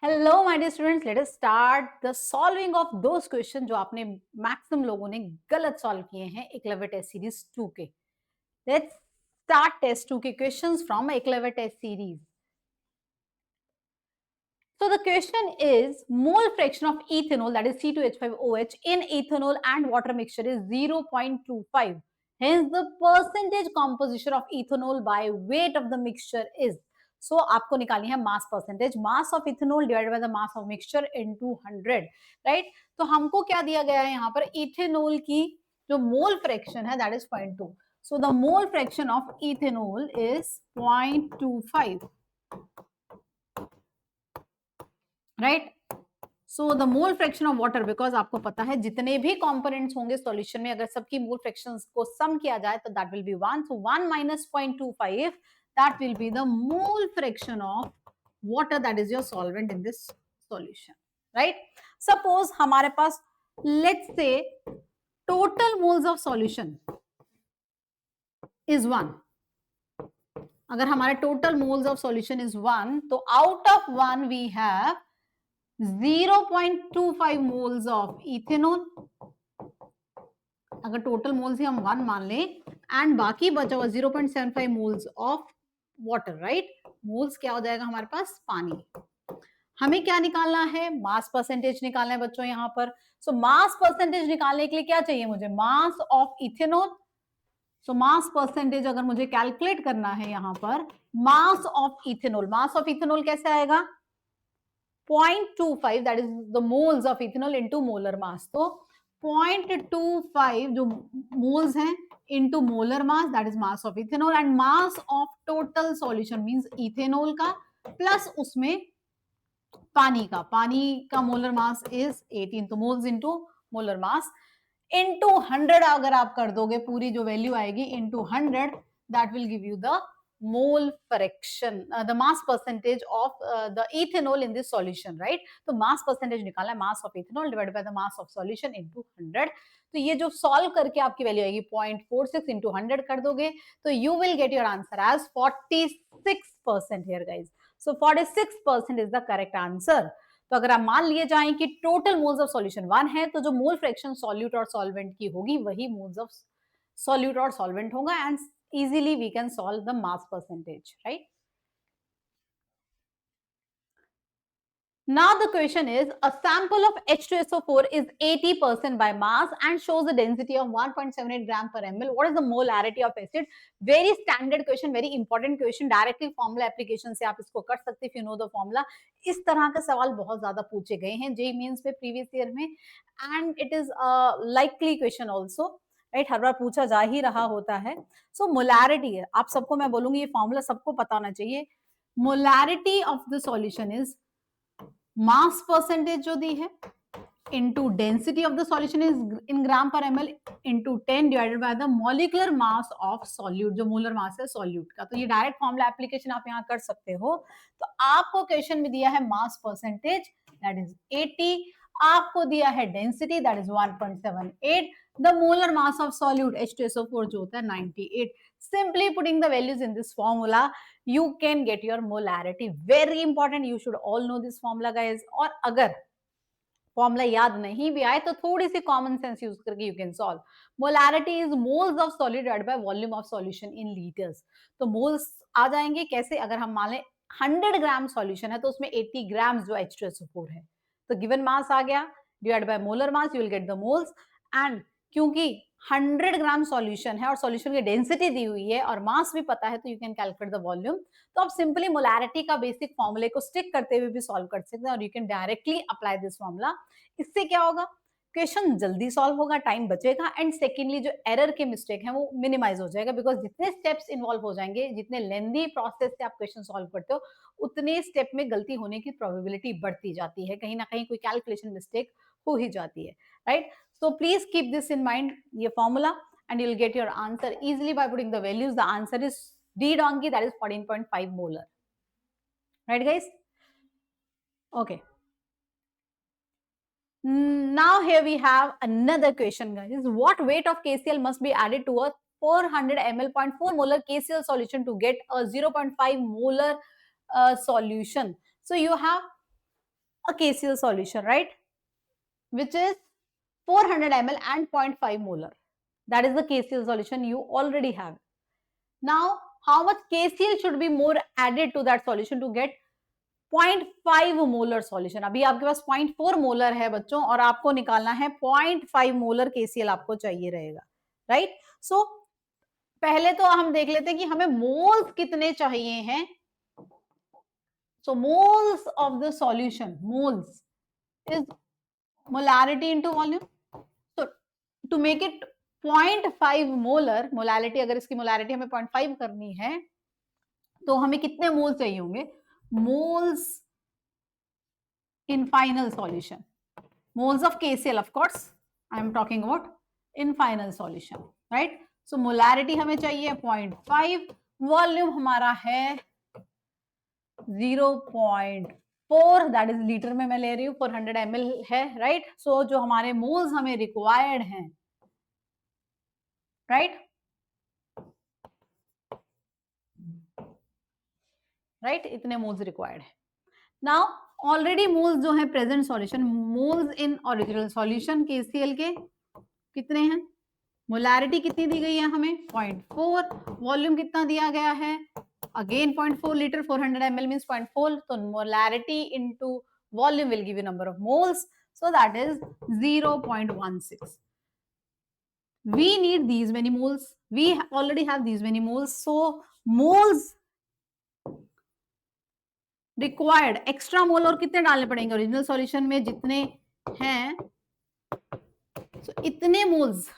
Hello my dear students, let us start the solving of those question जो आपने maximum लोगों ने गलत सॉल्व किए हैं एकलव्य टेस्ट सीरीज 2 के। लेट्स स्टार्ट टेस्ट 2 के questions from Eklavya test series. So the question is mole fraction of ethanol, that is C2H5OH, in ethanol and water mixture is 0.25. Hence the percentage composition of ethanol by weight of the mixture is. So आपको निकालनी है mass percentage, mass of ethanol divided by the mass of mixture into 100, right? तो हमको क्या दिया गया है यहाँ पर, ethanol की जो mole fraction है that is 0.2. So the mole fraction of ethanol is 0.25. Right. So the mole fraction of water, because आपको पता है जितने भी कंपोनेंट्स होंगे सॉल्यूशन में, अगर सबकी मोल फ्रैक्शंस को सम किया जाए तो that will be 1. So 1 minus 0.25, that will be the mole fraction of water, that is your solvent in this solution, right. Suppose हमारे पास let's say total moles of solution is 1. अगर हमारे total moles of solution is 1, तो out of 1 we have 0.25 moles of ethanol. अगर total moles ही हम 1 मान लें एंड बाकी बचा हुआ 0.75 moles of water, right. Moles क्या हो जाएगा हमारे पास, पानी। हमें क्या निकालना है, मास परसेंटेज निकालना है बच्चों यहाँ पर। सो मास परसेंटेज निकालने के लिए क्या चाहिए मुझे, mass of ethanol. So mass percentage अगर मुझे कैलकुलेट करना है यहाँ पर, mass of ethanol, mass of ethanol कैसे आएगा, 0.25, that is the moles of ethanol into molar mass. तो 0.25 जो moles हैं into molar mass, that is mass of ethanol, and mass of total solution means ethanol का plus उसमें पानी का molar mass is 18, तो moles into molar mass into 100 अगर आप कर दोगे, पूरी जो वैल्यू आएगी into 100, that will give you the mole fraction, the mass percentage of the ethanol in this solution, right? तो mass percentage निकालना है, mass of ethanol divided by the mass of solution into 100. तो ये जो solve करके आपकी value आएगी 0.46 into 100 कर दोगे तो you will get your answer as 46% here guys. So 46% is the correct answer. तो अगर आप मान लिए जाएं कि टोटल मोल्स ऑफ सॉल्यूशन 1 है, तो जो मोल फ्रैक्शन सॉल्यूट और सॉल्वेंट की होगी वही मोल्स ऑफ सॉल्यूट और सॉल्वेंट होगा, and easily we can solve the mass percentage, right? Now the question is, a sample of H2SO4 is 80% by mass and shows a density of 1.78 gram per ml. What is the molarity of acid? Very standard question, very important question. Directly formula application से आप इसको कर सकते if you know the formula. इस तरह का सवाल बहुत ज्यादा पूछे गए हैं JEE मेंस में previous year में, and it is a likely question also. Right, हर बार पूछा जा ही रहा होता है। सो मोलैरिटी है, आप सबको मैं बोलूंगी ये फॉर्मूला सबको पता होना चाहिए। Molarity of the solution is mass percentage जो दी है into density of the solution is in gram per ML into 10 divided by the molecular mass of solute, जो मोलर मास है सॉल्यूट का। तो ये डायरेक्ट फॉर्मूला एप्लीकेशन आप यहाँ कर सकते हो। तो आपको क्वेश्चन में दिया है मास परसेंटेज दैट इज 80, आपको दिया है density that is 1.78, the molar mass of solute H2SO4 जो होता है 98. Simply putting the values in this formula, you can get your molarity. Very important, you should all know this formula guys. और अगर formula याद नहीं भी आए तो थोड़ी सी कॉमन सेंस यूज करके you can solve. Molarity is moles of solid divided by volume of solution in litres. तो मोल्स आ जाएंगे कैसे, अगर हम मान लें 100 ग्राम सॉल्यूशन है तो उसमें 80 ग्राम जो H2SO4 है, तो गिवन मास आ गया divide by molar mass, you will get the moles. And क्योंकि 100 ग्राम सॉल्यूशन है और सॉल्यूशन की डेंसिटी दी हुई है और मास भी पता है, तो you can calculate the volume. तो आप सिंपली मोलैरिटी का बेसिक फॉर्मूले को स्टिक करते हुए भी सॉल्व कर सकते हैं और you can directly apply this formula. इससे क्या होगा, क्वेश्चन जल्दी सॉल्व होगा, टाइम बचेगा, एंड सेकेंडली जो एरर के मिस्टेक है वो मिनिमाइज हो जाएगा, बिकॉज जितने स्टेप्स इन्वॉल्व हो जाएंगे, जितने लेंदी प्रोसेस से आप क्वेश्चन सॉल्व करते हो, उतने स्टेप में गलती होने की प्रोबेबिलिटी बढ़ती जाती है, कहीं ना कहीं कोई कैलकुलेशन मिस्टेक हो ही जाती है, right. So please keep this in mind, ये formula, and you will get your answer easily by putting the values. The answer is D donkey, that is 14.5 molar, right guys? Okay, now here we have another question guys. What weight of KCl must be added to a 400 ml 0.4 molar KCl solution to get a 0.5 molar solution? So you have a KCl solution, right? Which is 400 ml and 0.5 molar. That is the KCl solution you already have. Now, how much KCl should be more added to that solution to get 0.5 molar solution? अभी आपके पास 0.4 molar है बच्चों, और आपको निकालना है 0.5 molar KCl आपको चाहिए रहेगा, राइट? सो पहले तो हम देख लेते हैं कि हमें मोल्स कितने चाहिए हैं. So moles of the solution, moles is molarity into volume. So to make it 0.5 molar, molarity, अगर इसकी molarity हमें 0.5 करनी है तो हमें कितने मोल्स चाहिए होंगे? Moles in final solution, moles of KCl, of course I am talking about in final solution, right? So molarity हमें चाहिए 0.5, वॉल्यूम हमारा है 0.4, दैट इज लीटर में मैं ले रही हूँ, 400 ml है, राइट? सो जो हमारे मोल्स हमें रिक्वायर्ड हैं, राइट, इतने मोल्स रिक्वायर्ड है. नाउ ऑलरेडी मोल्स जो है present solution, moles in original solution KCl के कितने हैं? मोलैरिटी कितनी दी गई है हमें? 0.4. वॉल्यूम कितना दिया गया है? Again 0.4 litre, 400 ml means 0.4. तो molarity into volume will give you number of moles, so that is 0.16. We need these many moles, we already have these many moles, so moles required extra mole और कितने डालने पड़ेंगे original solution में? जितने हैं, so इतने moles,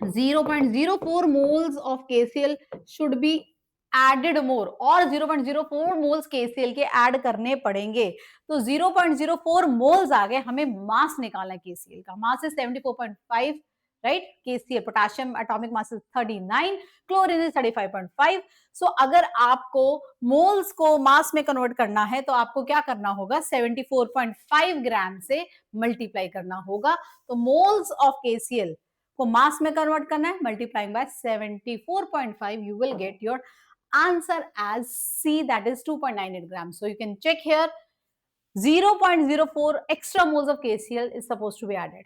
0.04 moles of KCl should be added more, और 0.04 moles KCl के ऐड करने पड़ेंगे. तो 0.04 moles आ गए. हमें मास निकालना है KCl का. मास is 74.5, right? KCl potassium atomic mass is 39, chlorine is 35.5. सो अगर आपको मोल्स को मास में कन्वर्ट करना है तो आपको क्या करना होगा? 74.5 ग्राम से मल्टीप्लाई करना होगा. तो मोल्स ऑफ KCl को मास में कन्वर्ट करना है, multiplying by 74.5, you will get your answer as C, that is 2.98 grams. So you can check here, 0.04 extra moles of KCl is supposed to be added.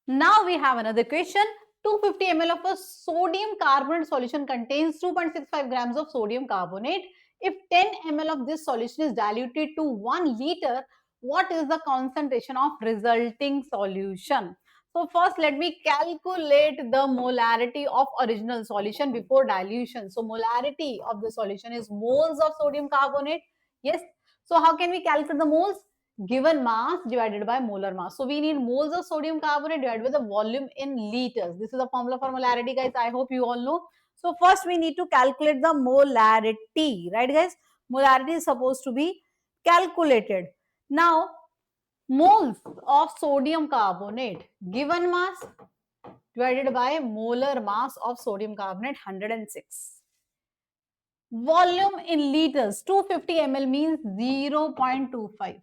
Now we have another question. 250 ml of a sodium carbonate solution contains 2.65 grams of sodium carbonate. If 10 ml of this solution is diluted to 1 liter, what is the concentration of resulting solution? So first let me calculate the molarity of original solution before dilution. So molarity of the solution is moles of sodium carbonate. Yes. So how can we calculate the moles? Given mass divided by molar mass. So we need moles of sodium carbonate divided by the volume in liters. This is the formula for molarity, guys. I hope you all know. So first we need to calculate the molarity, right guys? Molarity is supposed to be calculated. Now moles of sodium carbonate, given mass divided by molar mass of sodium carbonate, 106. Volume in liters, 250 ml means 0.25.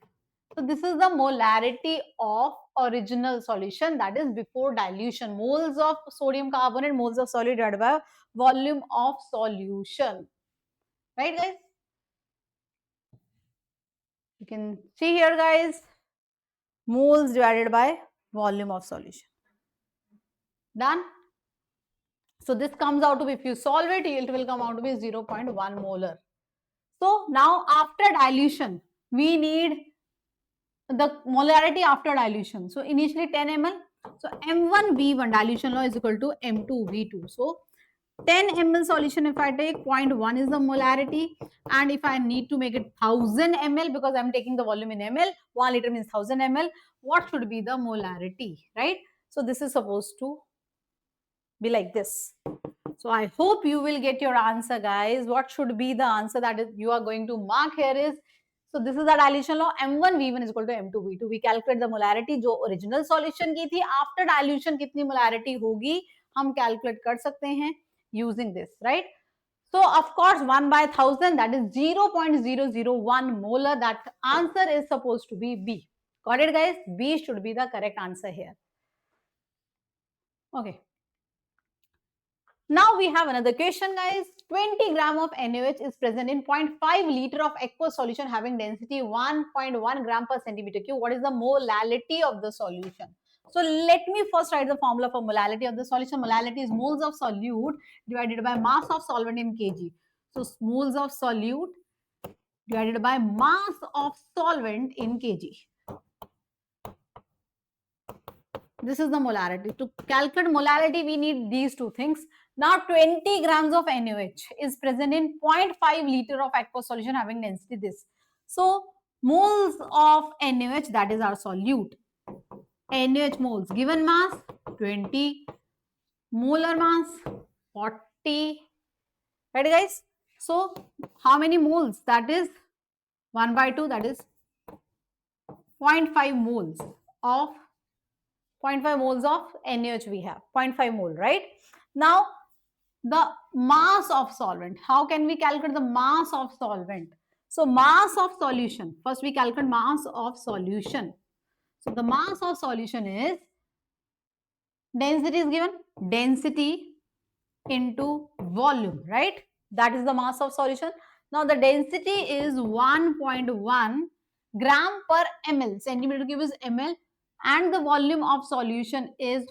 So this is the molarity of original solution, that is before dilution. Moles of sodium carbonate, moles of solid divided by volume of solution. Right guys? You can see here guys, moles divided by volume of solution. Done? So this comes out to be, if you solve it, it will come out to be 0.1 molar. So now after dilution, we need the molarity after dilution. So initially 10 ml. So M1V1 dilution law is equal to M2V2. So 10 ml solution, if I take 0.1 is the molarity, and if I need to make it 1000 ml, because I'm taking the volume in ml, 1 liter means 1000 ml, what should be the molarity, right? So this is supposed to be like this. So I hope you will get your answer, guys. What should be the answer that is you are going to mark here is, so this is the dilution law, M1V1 is equal to M2V2. We calculate the molarity जो original solution की थी, after dilution कितनी molarity होगी हम calculate कर सकते हैं using this, right? So of course 1 by 1000, that is 0.001 molar. That answer is supposed to be B. Got it guys? B should be the correct answer here. Okay. Now we have another question, guys. 20 gram of NaOH is present in 0.5 liter of aqueous solution having density 1.1 gram per centimeter cube. What is the molality of the solution? So let me first write the formula for molality of the solution. Molality is moles of solute divided by mass of solvent in kg. So moles of solute divided by mass of solvent in kg. This is the molarity. To calculate molarity, we need these two things. Now 20 grams of NaOH is present in 0.5 liter of aqueous solution having density this. So moles of NaOH, that is our solute. NaOH moles, given mass 20, molar mass 40. Right guys? So how many moles? That is 1 by 2, that is 0.5 moles of 0.5 moles of NaOH we have, 0.5 mole, right? Now, the mass of solvent. How can we calculate the mass of solvent? So, mass of solution. First, we calculate mass of solution. So, the mass of solution is, density is given, density into volume, right? That is the mass of solution. Now, the density is 1.1 gram per ml. Centimeter cube is ml. And the volume of solution is,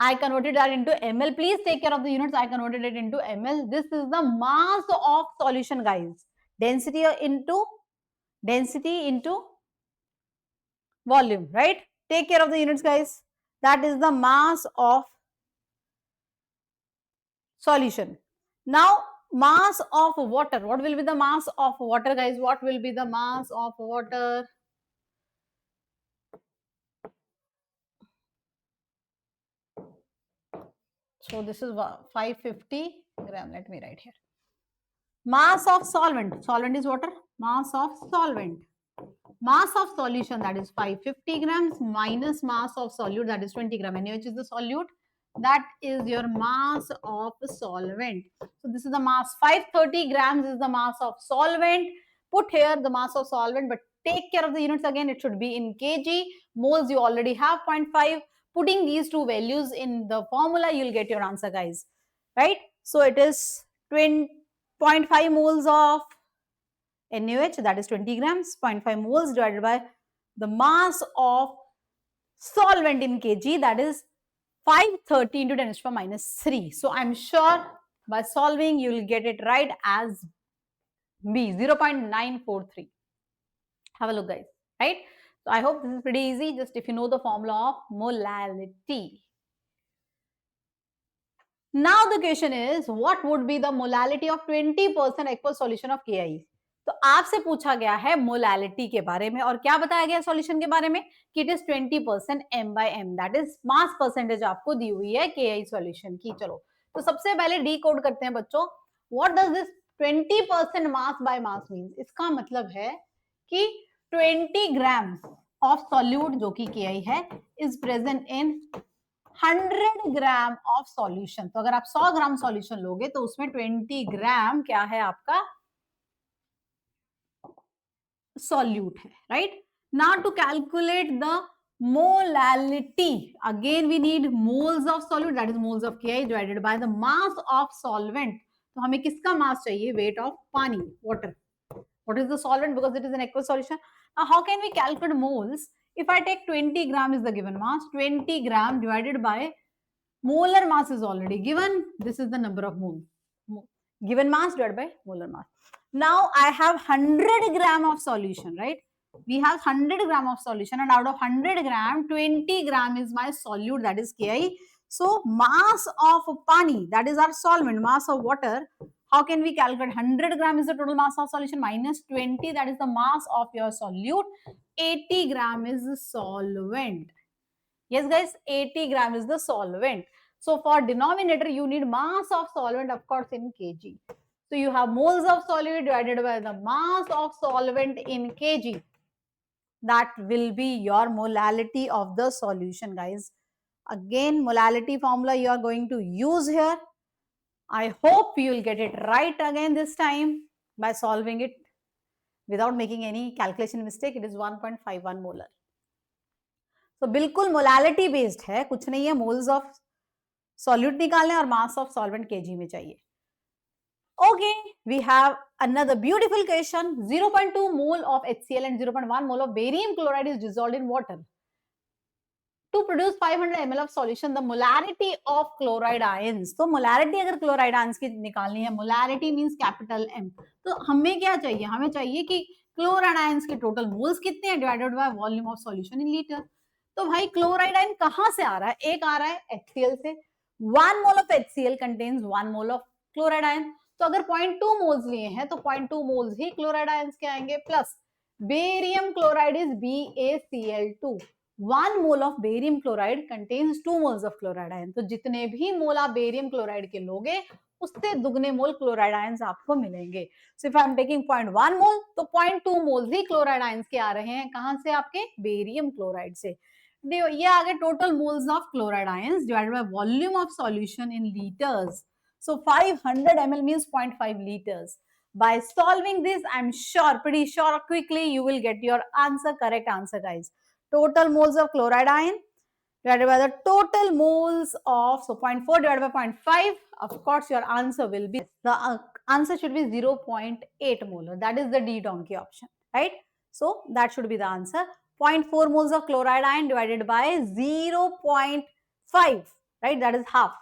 I converted that into ml. Please take care of the units. I converted it into ml. This is the mass of solution, guys. Density into volume, right? Take care of the units, guys. That is the mass of solution. Now, mass of water. What will be the mass of water, guys? What will be the mass of water? So, this is 550 gram. Let me write here. Mass of solvent. Solvent is water. Mass of solvent. Mass of solution, that is 550 grams, minus mass of solute, that is 20 gram. NaOH is the solute. That is your mass of solvent. So this is the mass. 530 grams is the mass of solvent. Put here the mass of solvent, but take care of the units again. It should be in kg. Moles you already have 0.5. Putting these two values in the formula, you'll get your answer, guys. Right? So it is 0.5 moles of NaOH, that is 20 grams, 0.5 moles divided by the mass of solvent in kg, that is 530 into 10 to the power minus 3. So I'm sure by solving you will get it right as B, 0.943. Have a look, guys, right? So I hope this is pretty easy, just if you know the formula of molality. Now the question is, what would be the molality of 20% aqueous solution of KI? तो आपसे पूछा गया है molality के बारे में और क्या बताया गया सॉल्यूशन के बारे में कि it is 20% m by m, that is mass percentage आपको दी हुई है KI सॉल्यूशन की. चलो तो सबसे पहले डी कोड करते हैं बच्चों. What does this 20% mass by mass means? इसका मतलब है कि 20 ग्राम ऑफ सॉल्यूट जो कि KI है is present in 100 gram of solution. तो अगर आप 100 ग्राम सॉल्यूशन लोगे तो उसमें 20 ग्राम क्या है आपका solute hai, right? Now to calculate the molality, again we need moles of solute, that is moles of Ki divided by the mass of solvent. तो हमें किसका mass चाहिए? Weight of पानी, water. What is the solvent? Because it is an aqueous solution. Now how can we calculate moles? If I take 20 gram is the given mass, 20 gram divided by molar mass is already given. This is the number of moles. Given mass divided by molar mass. Now I have 100 gram of solution, right? We have 100 gram of solution and out of 100 gram, 20 gram is my solute, that is Ki. So mass of pani, that is our solvent, mass of water. How can we calculate? 100 gram is the total mass of solution minus 20, that is the mass of your solute. 80 gram is the solvent. Yes guys, 80 gram is the solvent. So for denominator, you need mass of solvent, of course, in kg. So you have moles of solute divided by the mass of solvent in kg. That will be your molality of the solution, guys. Again, molality formula you are going to use here. I hope you will get it right again this time by solving it without making any calculation mistake. It is 1.51 molar. तो बिल्कुल molality based है, कुछ नहीं है moles of solute निकालना है और मास of solvent KG में चाहिए. Okay, we have another beautiful question. 0.2 mole of HCl and 0.1 mole of barium chloride is dissolved in water. To produce 500 ml of solution, the molarity of chloride ions. तो molarity अगर chloride ions की निकालनी है, molarity means capital M. तो हमें क्या चाहिए? हमें चाहिए कि chloride ions के total moles कितने हैं divided by volume of solution in liter. तो भाई chloride ion कहाँ से आ रहा है? एक आ रहा है HCl से. 1 mole of HCl contains 1 mole of chloride ion. तो अगर 0.2 moles लिए हैं तो 0.2 moles ही chloride ions के आएंगे plus barium chloride is BaCl2. 1 mole of barium chloride contains 2 moles of chloride ion. तो जितने भी मोल आप बेरियम क्लोराइड के लोगे उससे दुगने मोल क्लोराइड आयंस आपको मिलेंगे. So if I am taking 0.1 मोल तो 0.2 मोल्स ही क्लोराइड आयंस के आ रहे हैं. कहां से? आपके बेरियम क्लोराइड से. ये आ गए total moles of chloride ions divided by volume of solution in litres. So 500 ml means 0.5 liters. By solving this, I'm sure, pretty sure, quickly you will get your answer, correct answer, guys. Total moles of chloride ion divided by the total moles of, so 0.4 divided by 0.5, of course your answer will be, the answer should be 0.8 molar. That is the D donkey option, right? So that should be the answer. 0.4 moles of chloride ion divided by 0.5, right? That is half.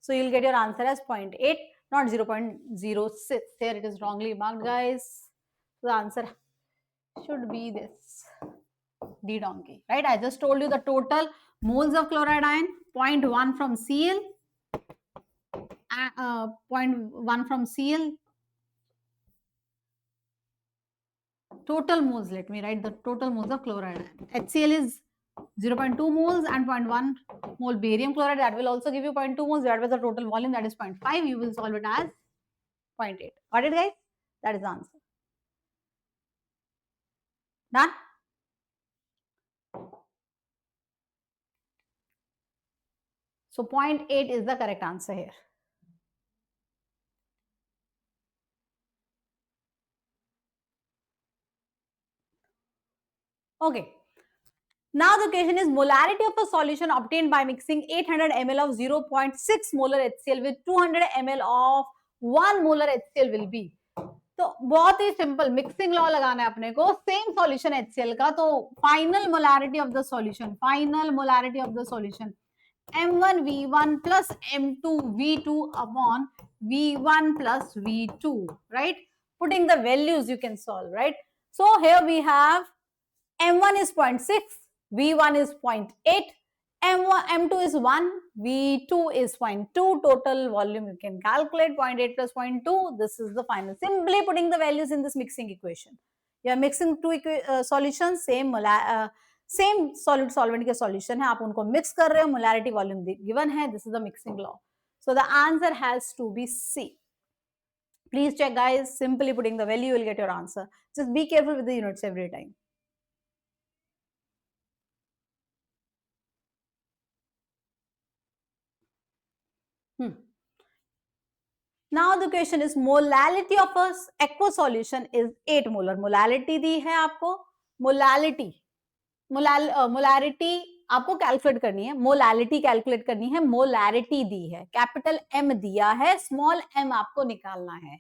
So you'll get your answer as 0.8, not 0.06. Here it is wrongly marked, guys. So the answer should be this, D donkey, right? I just told you the total moles of chloride ion, 0.1 from Cl, 0.1 from Cl. Total moles, let me write the total moles of chloride ion. HCl is 0.2 moles and 0.1 mole barium chloride. That will also give you 0.2 moles. That was the total volume, that is 0.5. You will solve it as 0.8. Got it, guys? That is the answer. Done? So 0.8 is the correct answer here. Okay. Now the question is molarity of a solution obtained by mixing 800 ml of 0.6 molar HCl with 200 ml of 1 molar HCl will be. तो बहुत ही simple mixing law लगाना है अपने को. Same solution HCl का, तो final molarity of the solution, final molarity of the solution M1 V1 plus M2 V2 upon V1 plus V2, right? Putting the values you can solve, right? So here we have M1 is 0.6, V1 is 0.8, M1, M2 is 1, V2 is 0.2. Total volume you can calculate 0.8 plus 0.2. This is the final. Simply putting the values in this mixing equation. You are mixing two solutions, same solid solvent के solution है, आप उनको mix कर रहे हो, molarity volume given है. This is the mixing law. So the answer has to be C. Please check, guys. Simply putting the value, you will get your answer. Just be careful with the units every time. Now the question is molality of a aqua solution is 8 molar. Molality दी है आपको, molality आपको calculate करनी है, molality calculate करनी है, molarity दी है, capital M दिया है, स्मॉल m आपको निकालना है.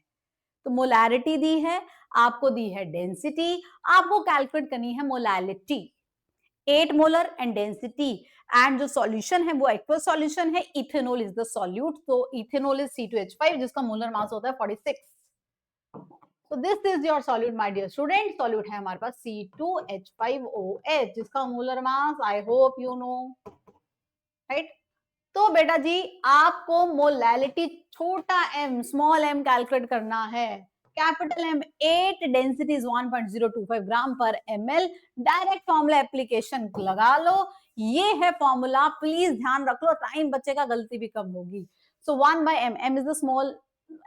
तो मोलारिटी दी है, आपको दी है डेंसिटी, आपको कैलकुलेट करनी है molality. 8 molar and density, and जो सॉल्यूशन है वो एक्वस सॉल्यूशन है. इथेनॉल इज द सॉल्यूट, तो इथेनॉल इज C2H5 जिसका मोलर मास होता है 46. So this is your solute, my dear student. Solute है हमारे पास C2H5OH जिसका molar mass I hope you know, right? तो बेटा जी आपको मोलैलिटी छोटा m स्मॉल m कैलकुलेट करना है. कैपिटल M 8, डेंसिटी इज 1.025 ग्राम पर ml. डायरेक्ट फॉर्मूला एप्लीकेशन लगा लो. ये है फॉर्मूला, प्लीज ध्यान रख लो, टाइम बचेगा, गलती भी कम होगी. So 1 by m, m is the small,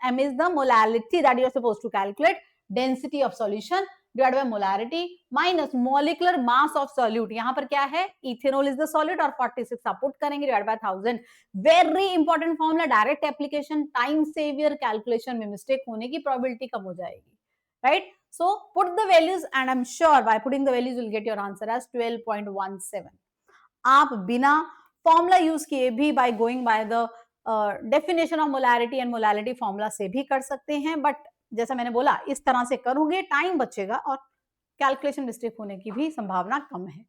m is the molality that you are supposed to calculate. Density of solution divided by molarity minus molecular mass of solute. यहाँ पर क्या है, इथेनॉल इज द सॉल्यूट और 46 आप put करेंगे divide by 1000. Very important formula, direct application, time saver, calculation में mistake होने की प्रोबेबिलिटी कम हो जाएगी, right? So put the values and I'm sure by putting the values you'll get your answer as 12.17. आप बिना फॉर्मूला यूज किए भी by going by the definition of molarity and molarity formula से भी कर सकते हैं, बट जैसा मैंने बोला इस तरह से करोगे टाइम बचेगा और कैलकुलेशन मिस्टेक होने की भी संभावना कम है,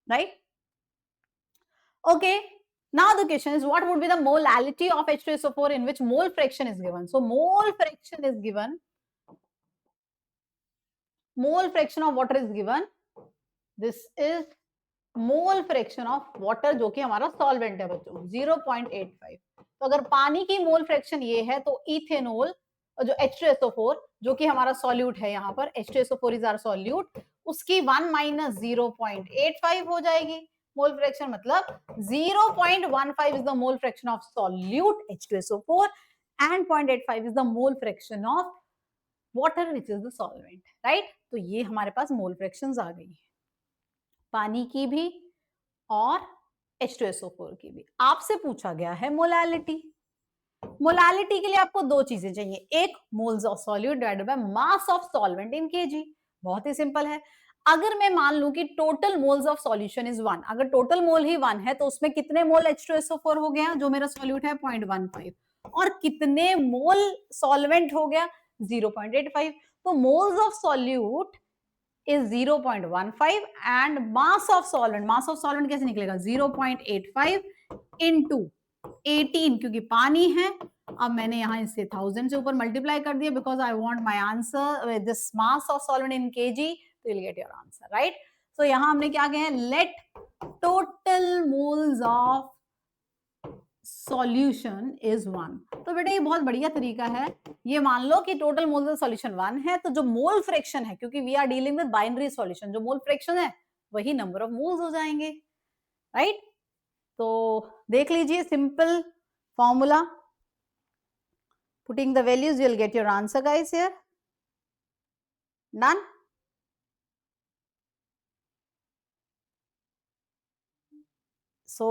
right? Okay. Now the question is, what would be the molality of H2SO4 in which mole fraction is given? So mole fraction is given. Mole fraction of water is given. This is mole fraction of water जो कि हमारा solvent है बच्चों 0.85. तो अगर पानी की mole fraction ये है तो इथेनॉल जो H2SO4 जो कि हमारा सॉल्यूट है यहाँ पर H2SO4 इज आवर सॉल्यूट, उसकी 1 माइनस 0.85 हो जाएगी मोल फ्रैक्शन, मतलब 0.15 is the mole fraction of solute H2SO4 and 0.85 is the mole fraction of water which is the solvent, right? तो ये हमारे पास मोल फ्रैक्शंस आ गई है पानी की भी और H2SO4 की भी। आपसे पूछा गया है मोलैलिटी। मोलैलिटी के लिए आपको दो चीजें चाहिए, एक moles of solute divided by mass of solvent in KG. बहुत ही सिंपल है। अगर मैं मान लूं कि total moles of solution is 1, अगर टोटल मोल ही 1 है तो उसमें कितने मोल H2SO4 हो गया जो मेरा सॉल्यूट है 0.15, और कितने मोल सॉल्वेंट हो गया 0.85। तो moles of solute is 0.15 and mass of solvent कैसे निकलेगा 0.85 into 18, क्योंकि पानी है। अब मैंने यहाँ इससे 1000 से ऊपर मल्टीप्लाई कर दिया because I want my answer with this mass of solvent in KG, तो you get your answer, right? So यहाँ हमने क्या कहे, let total moles of solution is 1। तो बेटा ये बहुत बढ़िया तरीका है, ये मान लो कि टोटल मोल्स ऑफ सॉल्यूशन 1 है, तो जो मोल फ्रैक्शन है, क्योंकि we are dealing with binary solution, जो मोल फ्रैक्शन है वही नंबर ऑफ मोल्स हो जाएंगे, राइट? तो देख लीजिए simple formula, putting the values you will get your answer guys here. Done? So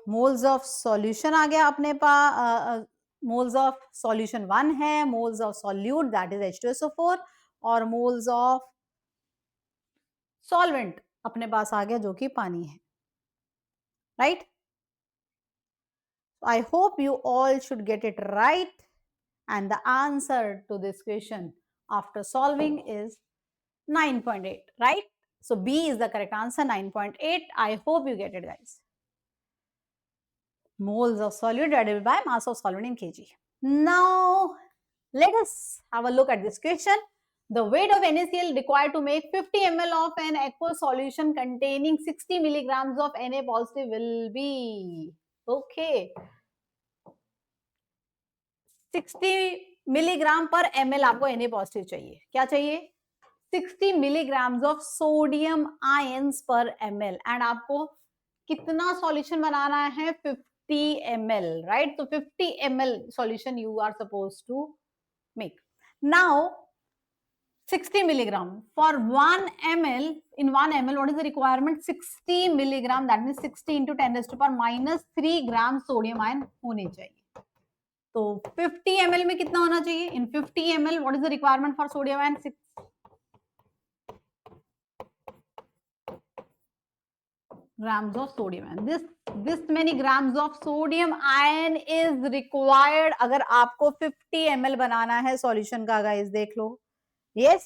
moles of solution आ गया अपने पास, मोल्स ऑफ सॉल्यूशन 1 है, moles of solute that is H2SO4, और मोल्स ऑफ सॉल्वेंट अपने पास आ गया जो कि पानी है, right? I hope you all should get it right, and the answer to this question after solving is 9.8, right? So B is the correct answer, 9.8. I hope you get it, guys. Moles of solute divided by mass of solvent in kg. Now, let us have a look at this question. The weight of NaCl required to make 50 ml of an aqueous solution containing 60 milligrams of Na positive will be, okay, 60 milligram पर ml आपको Na positive चाहिए। क्या चाहिए? 60 milligrams of sodium ions पर ml, and आपको कितना solution बनाना है 50 ml, right? तो 50 ml solution you are suppose to make. Now 60 milligram for 1 ml, in 1 ml what is the requirement? 60 milligram, that means 60 into 10 raised to power minus 3 gram sodium ion होने चाहिए। तो 50 ml में कितना होना चाहिए? In 50 ml what is the requirement for sodium ion? 6 grams of sodium ion. This many grams of sodium ion is required अगर आपको 50 ml बनाना है सॉल्यूशन का, गाइस देख लो। Yes,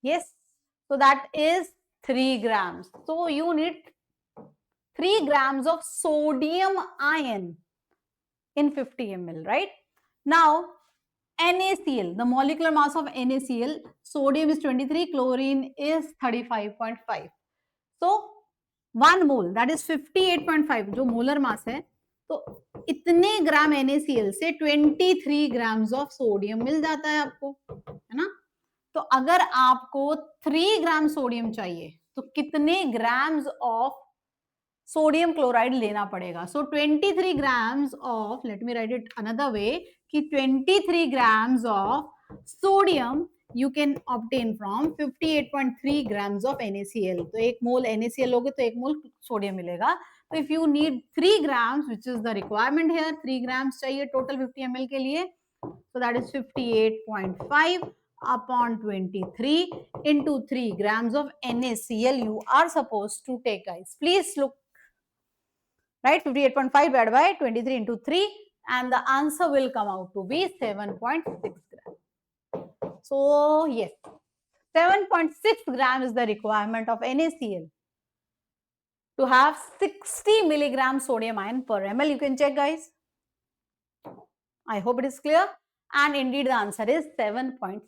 yes, so that is 3 grams. So you need 3 grams of sodium ion in 50 ml, right? Now NaCl, the molecular mass of NaCl, sodium is 23, chlorine is 35.5. So 1 mole, that is 58.5 जो molar mass है, तो इतने ग्राम NaCl से 23 grams of sodium मिल जाता है आपको, है ना? तो अगर आपको 3 ग्राम सोडियम चाहिए तो कितने ग्राम्स ऑफ सोडियम क्लोराइड लेना पड़ेगा? सो 23 grams of, let me right it another way, कि 23 grams of sodium you can obtain from 58.3 grams of NaCl. तो एक मोल NaCl लोगे तो एक मोल सोडियम मिलेगा। तो if you need 3 grams, which is the requirement here, 3 grams चाहिए total 50 ml के लिए, so that is 58.5 upon 23 into 3 grams of NaCl you are supposed to take, guys. Please look right? 58.5 divided by 23 into 3, and the answer will come out to be 7.6 gram. So yes, 7.6 gram is the requirement of NaCl to have 60 milligram sodium ion per ml. You can check, guys. I hope it is clear. And indeed the answer is 7.6.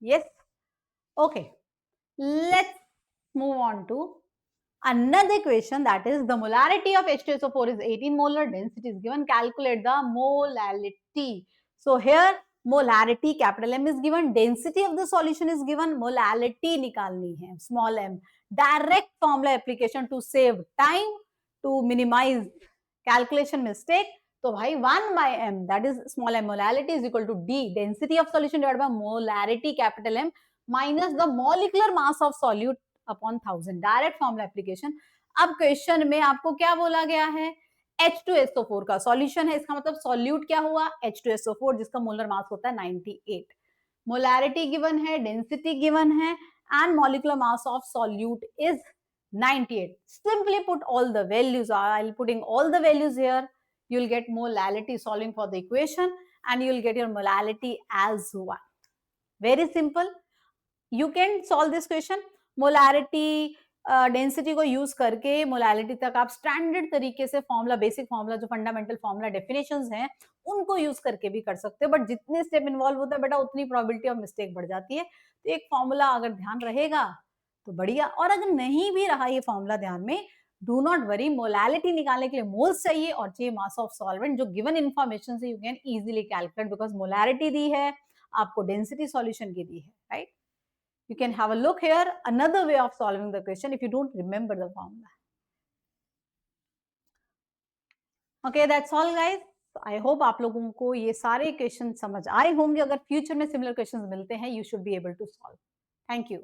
Yes. Okay. Let's move on to another question, that is the molarity of H2SO4 is 18 molar, density is given, calculate the molality. So here molarity capital M is given, density of the solution is given, molality nikalni hai small m. Direct formula application to save time, to minimize calculation mistake. So bhai 1 by m, that is small m, molality is equal to D, density of solution divided by molarity capital M minus the molecular mass of solute upon 1000, direct formula application. अब question में आपको क्या बोला गया है, H2SO4 का solution है, इसका मतलब सॉल्यूट क्या हुआ, H2SO4, जिसका मोलर मास होता है 98. मोलैरिटी गिवन है, डेंसिटी गिवन है, and molecular mass of solute is 98. Simply put all the values. I'll putting all the values here. You'll get molality solving for the equation, and you'll get your molality as 1. Very simple. You can solve this question. Molarity density को use करके molality तक आप standard तरीके से formula, basic formula, जो fundamental formula definitions हैं, उनको use करके भी कर सकते हो. बट जितने स्टेप इन्वॉल्व होता है बेटा, उतनी प्रोबेबिलिटी ऑफ मिस्टेक बढ़ जाती है. तो एक फॉर्मूला अगर ध्यान रहेगा तो बढ़िया, और अगर नहीं भी रहा ये फॉर्मूला ध्यान में, डू नॉट वरी, मोलालिटी निकालने के लिए मोल्स चाहिए और चाहिए मास ऑफ सॉल्वेंट, जो गिवन इन्फॉर्मेशन से you can easily calculate, because molarity दी है आपको, डेंसिटी सॉल्यूशन की दी है, right? You can have a look here, another way of solving the question if you don't remember the formula. Okay, that's all guys. I hope आप लोगों को ये सारे क्वेश्चन समझ आए होंगे. अगर फ्यूचर में सिमिलर क्वेश्चंस मिलते हैं, you should be able to solve. Thank you.